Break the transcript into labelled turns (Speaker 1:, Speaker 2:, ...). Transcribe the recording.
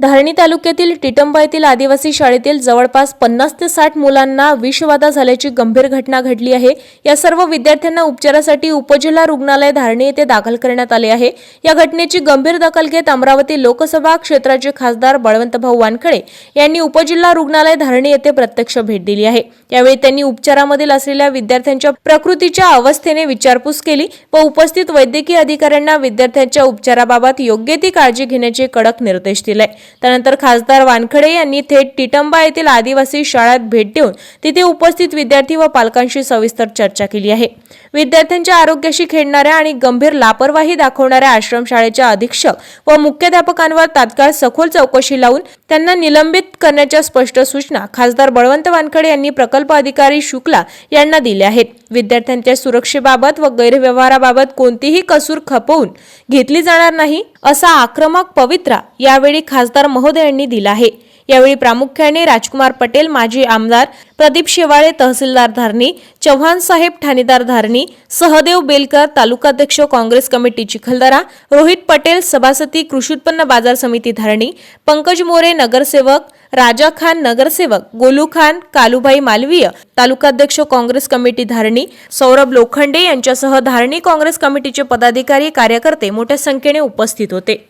Speaker 1: धारणी तालुक्यातील टिटंबा येथील आदिवासी शाळेतील जवळपास 50 ते 60 मुलांना विषबाधा झाल्याची गंभीर घटना घडली आहे। या सर्व विद्यार्थ्यांना उपचारासाठी उपजिल्हा रुग्णालय धारणी येथे दाखल करण्यात आले आहे। या घटनेची गंभीर दखल घेत अमरावती लोकसभा क्षेत्राचे खासदार बळवंतभाऊ वानखडे यांनी उपजिल्हा रुग्णालय धारणी येथे प्रत्यक्ष भेट दिली आहे। यावेळी त्यांनी उपचारामधील असलेल्या विद्यार्थ्यांच्या प्रकृतीच्या अवस्थेने विचारपूस केली व उपस्थित वैद्यकीय अधिकाऱ्यांना विद्यार्थ्यांच्या उपचाराबाबत योग्य ती काळजी घेण्याचे कडक निर्देश दिले। त्यानंतर खासदार वानखडे यांनी थेट टिटंबा येथील आदिवासी शाळेत भेट देऊन तिथे उपस्थित विद्यार्थी व पालकांशी सविस्तर चर्चा केली आहे। विद्यार्थ्यांच्या आरोग्याशी खेळणाऱ्या आणि गंभीर लापरवाही दाखवणाऱ्या आश्रमशाळेच्या अधीक्षक व मुख्याध्यापकांवर तात्काळ सखोल चौकशी लावून त्यांना निलंबित करण्याच्या स्पष्ट सूचना खासदार बळवंत वानखडे यांनी प्रकल्प अधिकारी शुक्ला यांना दिल्या आहेत। विद्यार्थ्यांच्या सुरक्षेबाबत व गैरव्यवहाराबाबत कोणतीही कसूर खपवून घेतली जाणार नाही असा आक्रमक पवित्रा यावेळी खासदार महोदयांनी दिला आहे। यावेळी प्रामुख्याने राजकुमार पटेल माजी आमदार, प्रदीप शेवाळे तहसीलदार धारणी, चव्हाण साहेब ठाणेदार धारणी, सहदेव बेलकर तालुकाध्यक्ष काँग्रेस कमिटी चिखलदरा, रोहित पटेल सभासदी कृषी उत्पन्न बाजार समिती धारणी, पंकज मोरे नगरसेवक, राजा खान नगरसेवक, गोलू खान, कालूभाई मालवीय तालुकाध्यक्ष काँग्रेस कमिटी धारणी, सौरभ लोखंडे यांच्यासह धारणी काँग्रेस कमिटीचे पदाधिकारी कार्यकर्ते मोठ्या संख्येने उपस्थित होते।